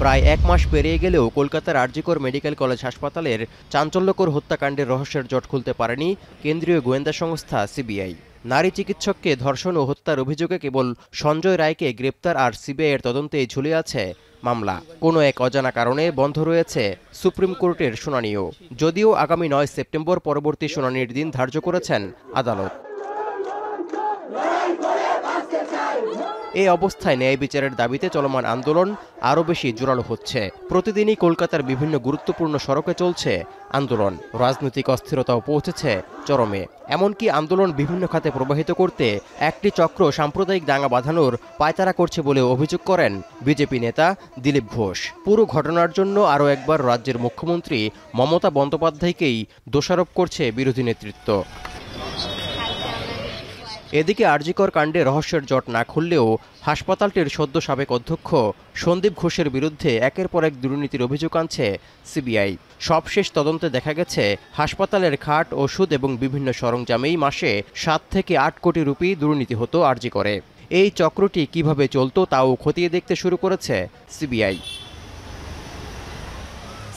প্রায় 1 মাস পেরিয়ে গেলেও কলকাতার আরজিকর মেডিকেল কলেজ হাসপাতালের চাঞ্চল্যকর হত্যাকাণ্ডের রহস্যের জট খুলতে পারেনি কেন্দ্রীয় গোয়েন্দা সংস্থা সিবিআই। নারী চিকিৎসককে ধর্ষণ ও হত্যার অভিযোগে কেবল সঞ্জয় রায়কে গ্রেপ্তার আর সিবিআইয়ের তদন্তেই ঝুলে আছে মামলা। কোনো এক অজানা কারণে বন্ধ রয়েছে সুপ্রিম কোর্টের শুনানিও, যদিও আগামী 9 সেপ্টেম্বর পরবর্তী শুনানির দিন ধার্য করেছেন আদালত। এই অবস্থায় ন্যায় বিচারের দাবিতে চলমান আন্দোলন আরও বেশি জোরালো হচ্ছে। প্রতিদিনই কলকাতার বিভিন্ন গুরুত্বপূর্ণ সড়কে চলছে আন্দোলন। রাজনৈতিক অস্থিরতাও পৌঁছেছে চরমে। এমনকি আন্দোলন বিভিন্ন খাতে প্রবাহিত করতে একটি চক্র সাম্প্রদায়িক দাঙ্গা বাঁধানোর পায়তারা করছে বলে অভিযোগ করেন বিজেপি নেতা দিলীপ ঘোষ। পুরো ঘটনার জন্য আরও একবার রাজ্যের মুখ্যমন্ত্রী মমতা বন্দ্যোপাধ্যায়কেই দোষারোপ করছে বিরোধী নেতৃত্ব। এদিকে আরজিকর কাণ্ডে রহস্যের জট না খুললেও হাসপাতালটির সদ্য সাবেক অধ্যক্ষ সন্দীপ ঘোষের বিরুদ্ধে একের পর এক দুর্নীতির অভিযোগ আনছে সিবিআই। সবশেষ তদন্তে দেখা গেছে হাসপাতালের খাট, ওষুধ এবং বিভিন্ন সরঞ্জামেই মাসে 7 থেকে 8 কোটি রুপি দুর্নীতি হতো আরজিকরে। এই চক্রটি কিভাবে চলতো তাও খতিয়ে দেখতে শুরু করেছে সিবিআই।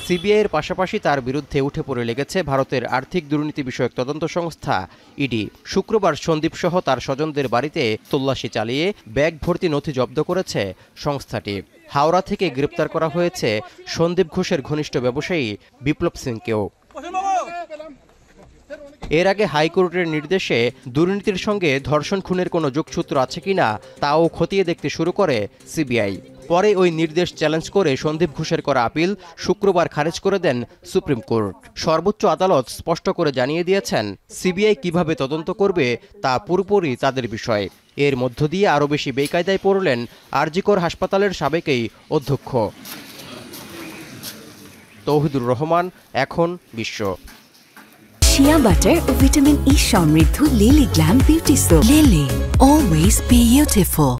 সিবিআইয়ের পাশাপাশি তার বিরুদ্ধে উঠে পড়ে লেগেছে ভারতের আর্থিক দুর্নীতি বিষয়ক তদন্ত সংস্থা ইডি। শুক্রবার সন্দীপ সহ তার স্বজনদের বাড়িতে তল্লাশি চালিয়ে ব্যাগ ভর্তি নথি জব্দ করেছে সংস্থাটি। হাওড়া থেকে গ্রেপ্তার করা হয়েছে সন্দীপ ঘোষের ঘনিষ্ঠ ব্যবসায়ী বিপ্লব সিংকেও। এর আগে হাইকোর্টের নির্দেশে দুর্নীতির সঙ্গে ধর্ষণ খুনের কোনো যোগসূত্র আছে কিনা তাও খতিয়ে দেখতে শুরু করে সিবিআই। পরে ওই নির্দেশ চ্যালেঞ্জ করে সন্দীপ ঘোষের করা আপিল শুক্রবার খারিজ করে দেন সুপ্রিম কোর্ট। সর্বোচ্চ আদালত স্পষ্ট করে জানিয়ে দিয়েছেন সিবিআই কিভাবে তদন্ত করবে তা পুরোপুরি তাদের বিষয়। এর মধ্য দিয়ে আরও বেশি বেকায়দায় পড়লেন আরজিকর হাসপাতালের সাবেক এই অধ্যক্ষ। তৌহিদুর রহমান, এখন বিশ্ব। শিয়া বাটার ও ভিটামিন ই সমৃদ্ধ lily glam beauty soap. Lily, always beautiful.